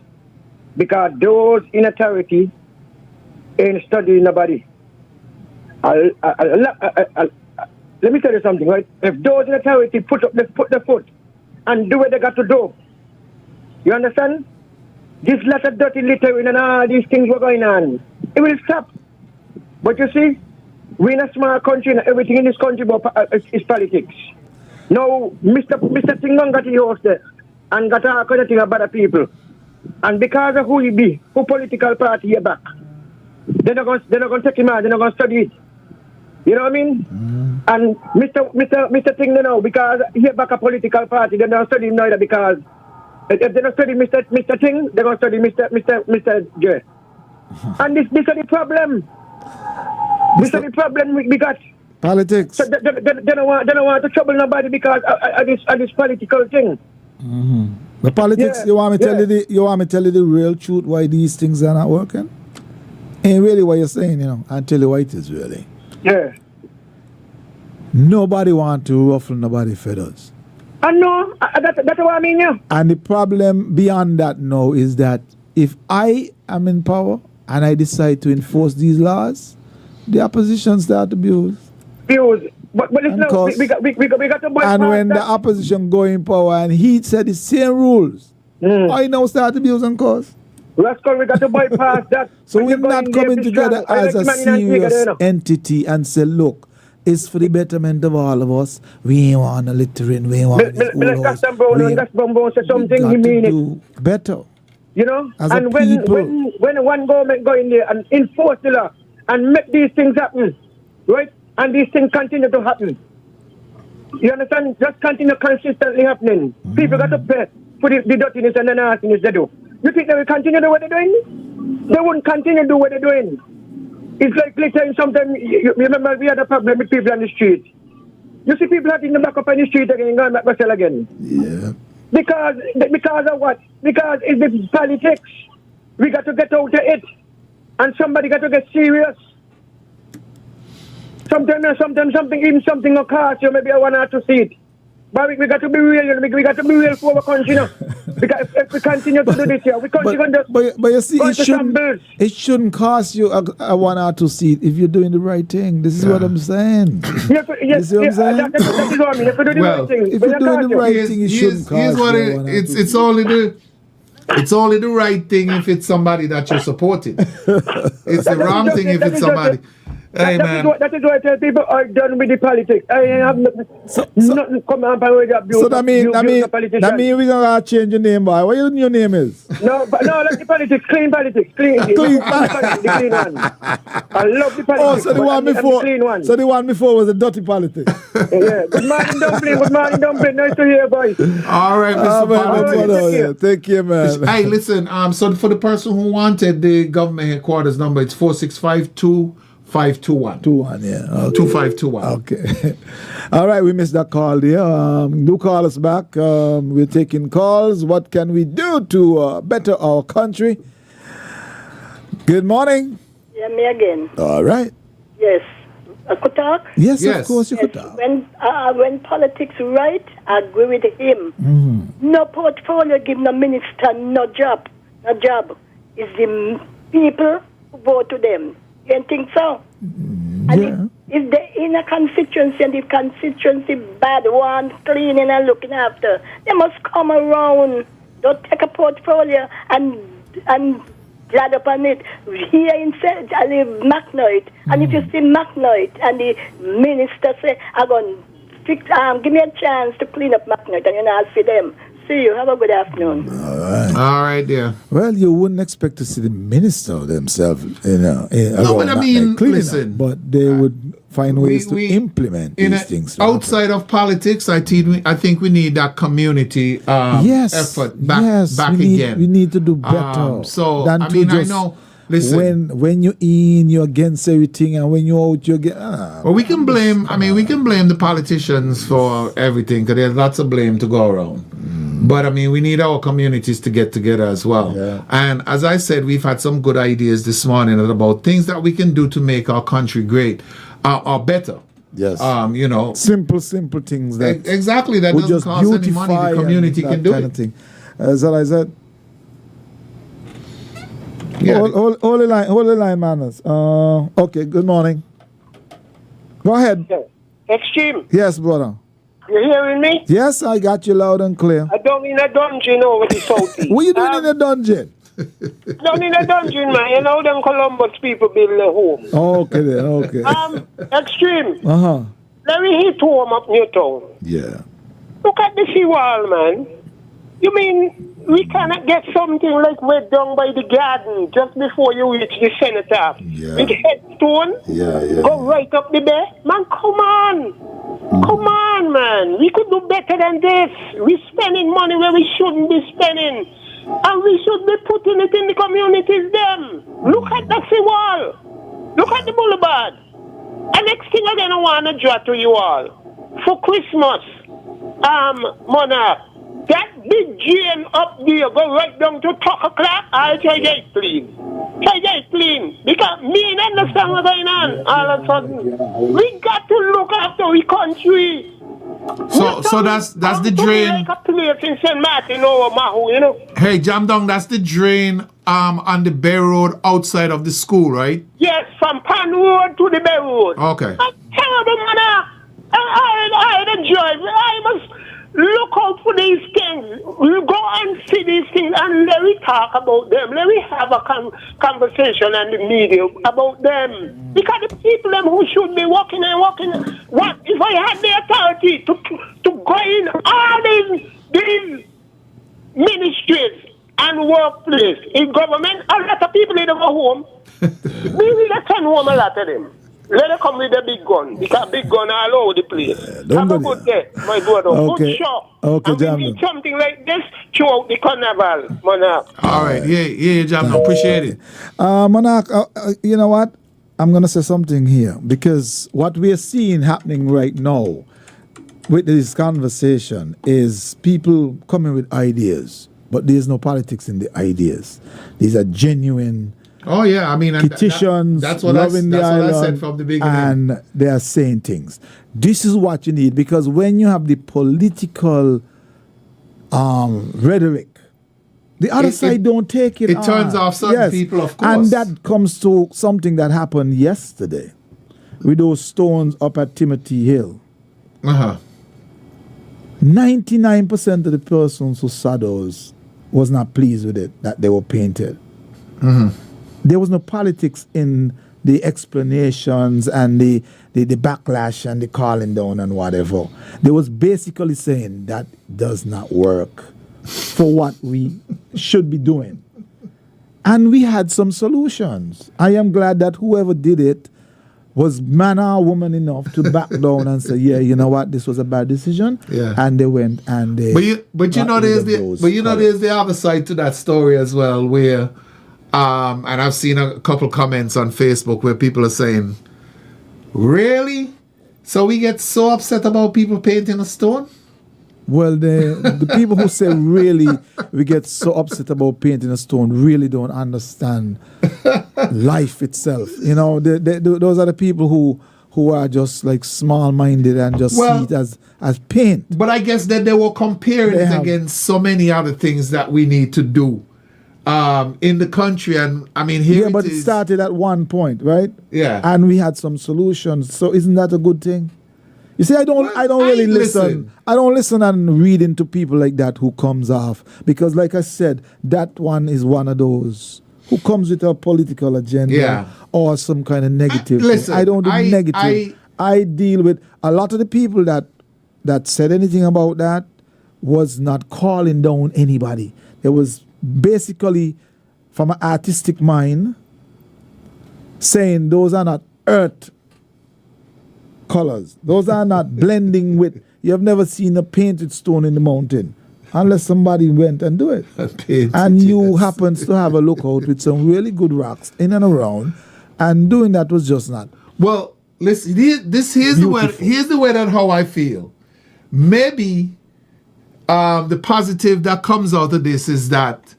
Because those in authority ain't studying nobody. Let me tell you something, right? If those in authority put the foot and do what they got to do, you understand? This lot of dirty littering and all these things were going on. It will stop. But you see, we're in a small country and everything in this country is politics. Now, Mr. Tingon got the host there and got all kind of thing about the people. And because of who he be, who political party he back, they're not going to take him out, they're not going to study it. You know what I mean? And Mr. Ting, now, because he back a political party, they're not studying him neither because if they don't study Mr. Ting, they're going to study Mr. J. And this is the problem. This is the problem we got. Politics. So they don't want to trouble nobody because of this political thing. Mm-hmm. The politics. You want me to tell you the real truth why these things are not working? Ain't really what you're saying, I'll tell you why it is really. Yeah. Nobody want to ruffle nobody's feathers. I know. That's what I mean, yeah. And the problem beyond that now is that if I am in power and I decide to enforce these laws, the opposition start to abuse. But listen, we got to bypass. And when the opposition go in power and he said the same rules, I now start abusing cause. Rascal, we got to bypass that. So we're not coming together as a serious entity and say, look, it's for the betterment of all of us. We ain't want a littering, we ain't want this Brown say something, he mean it. Better. As and when one government go in there and enforce the law and make these things happen, right? And these things continue to happen. You understand? Just continue consistently happening. People got to pay for the dirtiness and the nastiness they do. You think they will continue to do what they're doing? They won't continue to do what they're doing. It's like littering sometimes. You remember we had a problem with people on the street. You see people out in the back up on the street again, going back to sell again. Yeah. Because of what? Because it's the politics. We got to get out of it. And somebody got to get serious. Sometimes something will cost you, maybe I want to see it. But we got to be real, we got to be real for our country, Because if we continue to do this here, we can't but you see, it shouldn't cost you a 1 or 2 seat if you're doing the right thing. This is what I'm saying. Yes, you see what I'm saying? That is what I mean. If you do the right thing, if you're doing the right thing, it shouldn't cost you. It's only the right thing if it's somebody that you're supporting. It's the wrong thing if it's somebody. Hey, that is why I tell people are done with the politics. I have nothing come up with the abuse. So that mean we're gonna change your name, boy. What your name is? No, like the politics, clean politics, clean the clean one. I love the politics. Oh, so the one before, so the one before was a dirty politics. Yeah. Good morning, dumpling. Nice to hear, boys. All right, Mr. Take care, man. Hey, listen. So for the person who wanted the government headquarters number, it's 465-2521. 21, yeah. Okay. 2521. Okay. All right, we missed that call there. Do call us back. We're taking calls. What can we do to better our country? Good morning. Yeah, me again. All right. Yes. I could talk? Yes, of course you could talk. When politics right, I agree with him. Mm-hmm. No portfolio, give no minister, no job. No job. It's the people who vote to them. You don't think so? And if they're in a constituency and the constituency bad one, cleaning and looking after, they must come around. Don't take a portfolio and glad upon it. Here in I live Macnoid, and if you see Macnoid and the minister say, I'm going to fix, give me a chance to clean up Macnoid, and I'll see them. see you. Have a good afternoon. All right, dear. Well, you wouldn't expect to see the minister themselves, No, but I mean, listen. But they would find ways to implement these things. Outside of politics, I think we need that community effort back again. We need to do better. I know. Listen, when you're in, you're against everything, and when you're out, you're against. Well, we can blame. We can blame the politicians for everything because there's lots of blame to go around. But we need our communities to get together as well. Yeah. And as I said, we've had some good ideas this morning about things that we can do to make our country great or better. Yes. Simple things that exactly that would doesn't just cost any money. The community can do it. Thing. As I said. Yeah. Hold the line, manners. Okay, good morning. Go ahead. Extreme. Yes, brother. You hearing me? Yes, I got you loud and clear. I don't in a dungeon over the southeast. What are you doing in a dungeon? Down in a dungeon, man. You know them Columbus people build their homes. Okay then, okay. Extreme. Let me hit home up Newtown. Yeah. Look at the seawall, man. You mean we cannot get something like we're done by the garden just before you reach the cenotaph? With headstone? Go right up the bay? Man, come on. Come on, man. We could do better than this. We're spending money where we shouldn't be spending. And we should be putting it in the communities then. Look at the seawall. Look at the boulevard. And next thing again I want to draw to you all. For Christmas, Monarch, that big drain up there go right down to 12 o'clock. I'll try to get it clean. Try to get it clean. Because me understand what's going on all of a sudden. We got to look after our country. So that's the drain. Like a place in St. Martin or Mahu, you know. Hey, Jamdong, that's the drain on the Bay Road outside of the school, right? Yes, from Pan Road to the Bay Road. Okay. I'm terrible, man. I enjoy. I must look out for these things. We go and see these things and let me talk about them. Let me have a conversation on the media about them. Because the people them who should be working and working. What if I had the authority to go in all these ministries and workplace in government? A lot of people need to go home. We will send home a lot of them. Let them come with a big gun. Because big gun all over the place. Have a good day, my brother. Okay. Good show. Okay, and we need something like this throughout the carnival, Monarch. All right. Yeah, Jamdong. Appreciate it. Monarch, you know what? I'm going to say something here. Because what we are seeing happening right now with this conversation is people coming with ideas. But there's no politics in the ideas. These are genuine petitions, that's what I said from the beginning. And they are saying things. This is what you need, because when you have the political rhetoric, the other side don't take it. It turns off certain people, of course. And that comes to something that happened yesterday with those stones up at Timothy Hill. 99% of the persons who saw those was not pleased with it, that they were painted. There was no politics in the explanations and the backlash and the calling down and whatever. They was basically saying that does not work for what we should be doing. And we had some solutions. I am glad that whoever did it was man or woman enough to back down and say, yeah, you know what, this was a bad decision. Yeah. And they went and they... But you know there's the other side to that story as well, where and I've seen a couple comments on Facebook where people are saying, really? So we get so upset about people painting a stone? Well, the people who say really we get so upset about painting a stone really don't understand life itself. You know, those are the people who are just like small-minded and just see it as paint. But I guess that they were comparing it against so many other things that we need to do in the country. And I mean, here but it started at one point, right? Yeah. And we had some solutions. So isn't that a good thing? You see, I don't really listen. I don't listen and read into people like that who comes off. Because like I said, that one is one of those who comes with a political agenda or some kind of negative thing. I don't do negative. I deal with a lot of the people that said anything about that was not calling down anybody. It was basically from an artistic mind saying those are not earth colors. Those are not blending with. You have never seen a painted stone in the mountain unless somebody went and do it. And you happens to have a lookout with some really good rocks in and around, and doing that was just not. Well, listen, here's the way that how I feel. Maybe the positive that comes out of this is that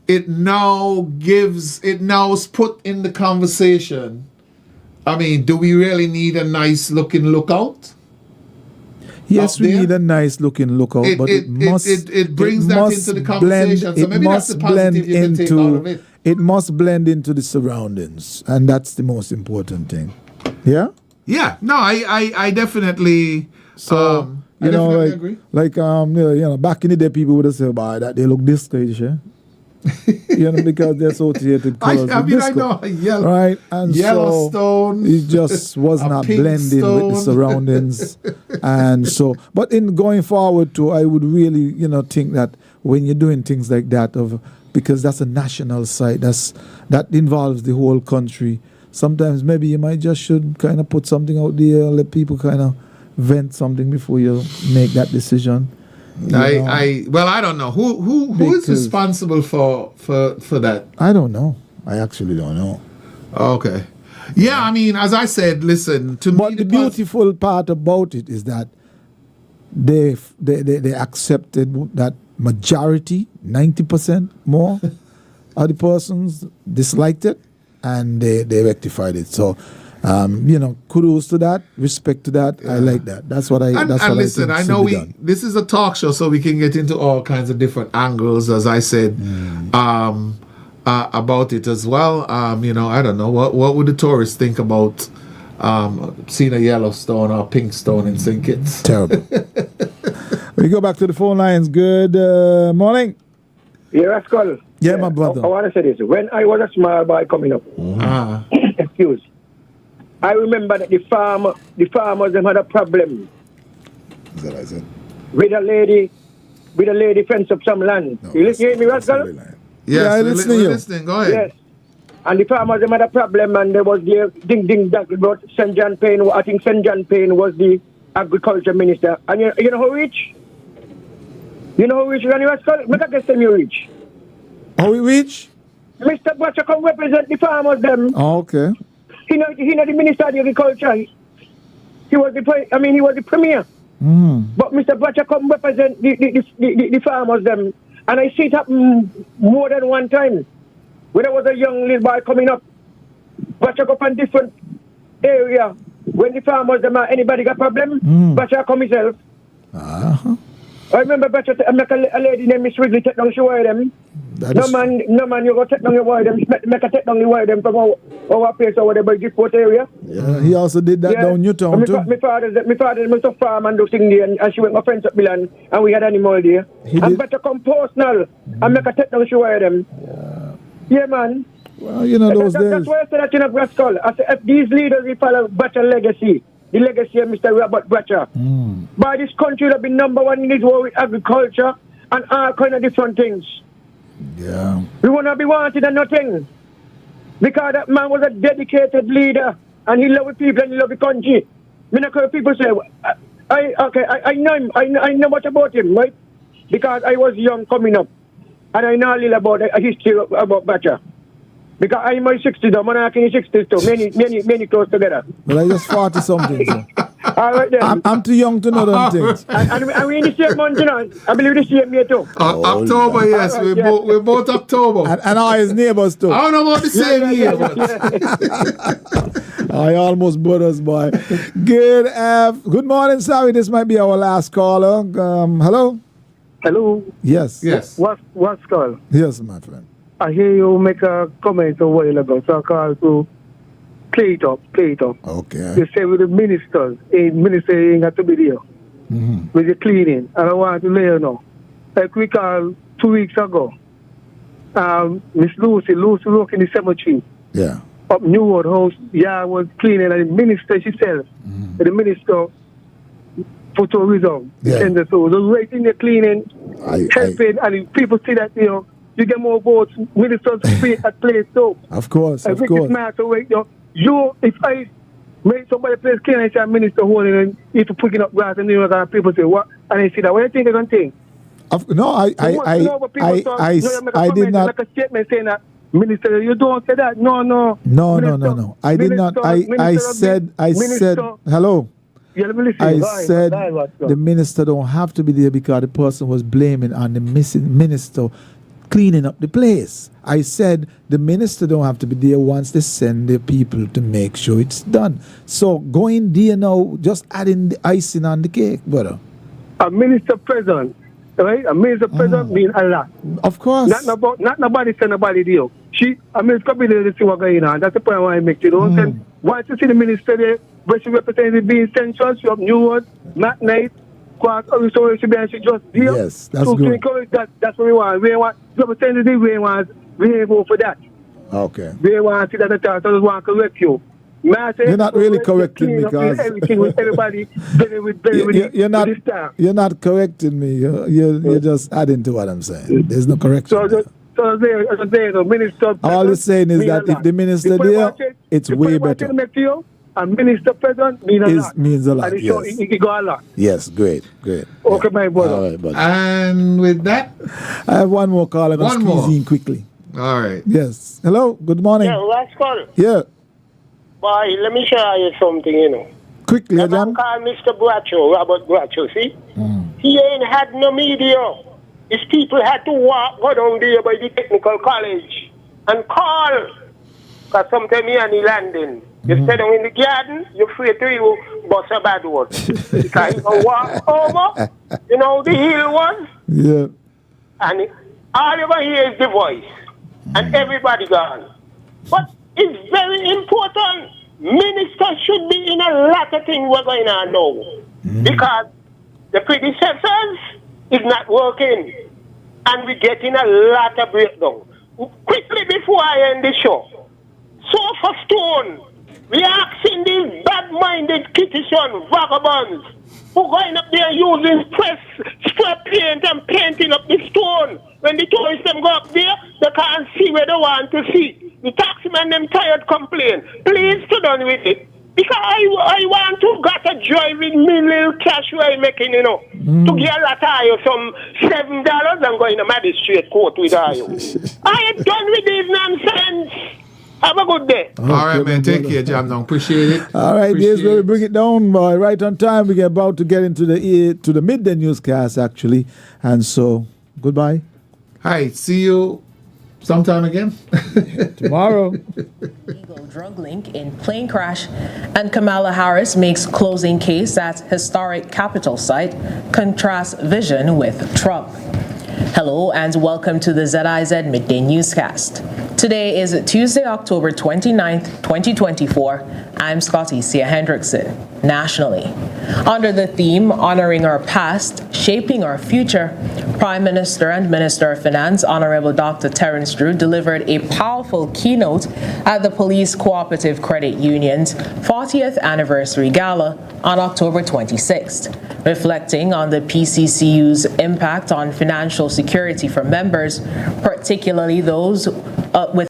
it now is put in the conversation. I mean, do we really need a nice looking lookout? Yes, we need a nice looking lookout, but it brings that into the conversation. So maybe that's the positive you can take out of it. It must blend into the surroundings, and that's the most important thing. Yeah? Yeah. No, I definitely. So you know, definitely agree. Back in the day, people would have said, "Boy, that they look discouraged." Yeah? Because they're associated colors. I know yellow, right? And Yellowstone. So it just was not blending with the surroundings, and so. But in going forward, too, I would really, think that when you're doing things like that, because that's a national site, that involves the whole country. Sometimes maybe you might should kind of put something out there, let people kind of vent something before you make that decision. I don't know who is responsible for that. I don't know. I actually don't know. Okay. Yeah, I mean, as I said, listen to me. But the beautiful part about it is that they accepted that majority, 90% more of the persons disliked it, and they rectified it. So. Kudos to that, respect to that. Yeah. I like that. That's what I. Listen, I know this is a talk show, so we can get into all kinds of different angles, as I said, about it as well. I don't know what would the tourists think about seeing a Yellowstone or pink stone in St. Kitts. Terrible. We go back to the phone lines. Good morning. Yeah, Rascal. Yeah, my brother. I want to say this. When I was a small boy coming up, excuse. I remember that the farmers them had a problem. Is that what I said? With a lady fence up some land. No, You hear me, Rascal? Yes, I listen to you. Listening. Go ahead. Yes. And the farmers them had a problem, and there was the ding about St. John Payne. I think St. John Payne was the agriculture minister. And you know how rich? You know how rich Randy Rascal? Make a guess them you rich. How we rich? Mr. Butcher come represent the farmers them. Oh, okay. He know the Minister of Agriculture. He was the premier. But Mr. Butcher come represent the farmers them. And I see it happen more than one time. When I was a young little boy coming up, Butcher go from different area. When the farmers them anybody got problem, Butcher come himself. I remember Butcher make a lady named Miss Wrigley take down she wire them. No man, you go take down your wire them, make a take down the wire them from our place or whatever, Giftport area. Yeah, he also did that down Newtown too. My father was a farm and do thing there, and she went my friends up Milan, and we had animal there. And Butcher come personal and make a take down she wire them. Yeah, man. Well, those days. That's why I said that in a Brascal. I said if these leaders will follow Butcher legacy, the legacy of Mr. Robert Butcher. By this country that been number one in this world with agriculture and all kind of different things. Yeah. We want to be wanted and nothing. Because that man was a dedicated leader and he loved people and he loved the country. People say, I know him, I know much about him, right? Because I was young coming up and I know a little about a history about Butcher. Because I'm in my 60s, I'm in 60s too, many close together. But I just 40 something. So. All right then. I'm too young to know them things. And we in the same month, I believe the same year too. October, yes. Right, we're both October. And our neighbors too. I don't know about the same year. I almost brothers, boy. Good morning, sorry. This might be our last caller. Hello? Hello? Yes. What's called? Yes, my friend. I hear you make a comment a while ago, so I call to play it up. Okay. You say with the ministers, a minister ain't got to be there with the cleaning. And I want to let you know, like we called 2 weeks ago, Miss Lucy worked in the cemetery. Yeah. Up Newwood House, was cleaning, and the minister, she said, the minister for tourism. Yeah. And so the right in the cleaning, helping, and if people see that, you get more votes. Ministers speak at place too. Of course, I of think course. it's matter, right? If I make somebody place clean and say a minister holding and if picking up grass and people say what, and I see that. What do you think I can think? No, I did not. Like a statement saying that. Minister, you don't say that. No. No. I did not. I said. Hello. Yeah, I said the minister don't have to be there because the person was blaming on the missing minister cleaning up the place. I said the minister don't have to be there once they send the people to make sure it's done. So going there now, just adding the icing on the cake, brother. A minister present. Right? A minister president means a lot. Of course. Not nobody send nobody there. I mean, it's probably to see what's going on. That's the point why I make it. Once you see the minister there, where she represents being central, she have New World, Matt Night, Quark, so she be just there. Yes, that's good. That's what we want. We want representative, we go for that. Okay. We want to see that the church doesn't want to correct you. You're not really correcting me because everything with everybody you're not correcting me. You're just adding to what I'm saying. There's no correction. All you're saying is that if the minister there, it's way better. A minister president means a lot. Yes. It go a lot. Yes, great. Okay, my brother. All right, brother. And with that, I have one more call. I'm going to squeeze in quickly. All right. Yes. Hello. Good morning. Yeah, Rascal. Yeah. Boy, let me show you something, Quickly, John. I'm called Mr. Bracho, Robert Bracho, see? He ain't had no media. His people had to go down there by the technical college and call. Because sometimes he and he landing. You stay down in the garden, you're free to you bust a bad word. Because you can walk over, the hill was. Yeah. And all you can hear is the voice. And everybody gone. But it's very important. Ministers should be in a lot of things we're going on now. Because the predecessors is not working. And we're getting a lot of breakdown. Quickly before I end the show, Sofa Stone, we are asking these bad-minded citizens, vagabonds, who going up there using spray paint and painting up the stone. When the tourists them go up there, they can't see where they want to see. The taximan them tired complain. Please sit down with it. Because I want to get a joy with me little cash where I'm making, to get a lot of some $7 and go in a magistrate court with you. I am done with this nonsense. Have a good day. All right, man. Take care, Jam Down. Appreciate it. All right, here's where we bring it down, boy. Right on time. We're about to get into the midday newscast, actually. And so, goodbye. Hi. See you sometime again. Tomorrow. Illegal drug link in plane crash, and Kamala Harris makes closing case at historic Capitol site, contrasts vision with Trump. Hello and welcome to the ZIZ Midday Newscast. Today is Tuesday, October 29th, 2024. I'm Scotty Sia Hendrickson. Nationally, under the theme Honoring Our Past, Shaping Our Future, Prime Minister and Minister of Finance, Honorable Dr. Terence Drew, delivered a powerful keynote at the Police Cooperative Credit Union's 40th Anniversary Gala on October 26th, reflecting on the PCCU's impact on financial security for members, particularly those with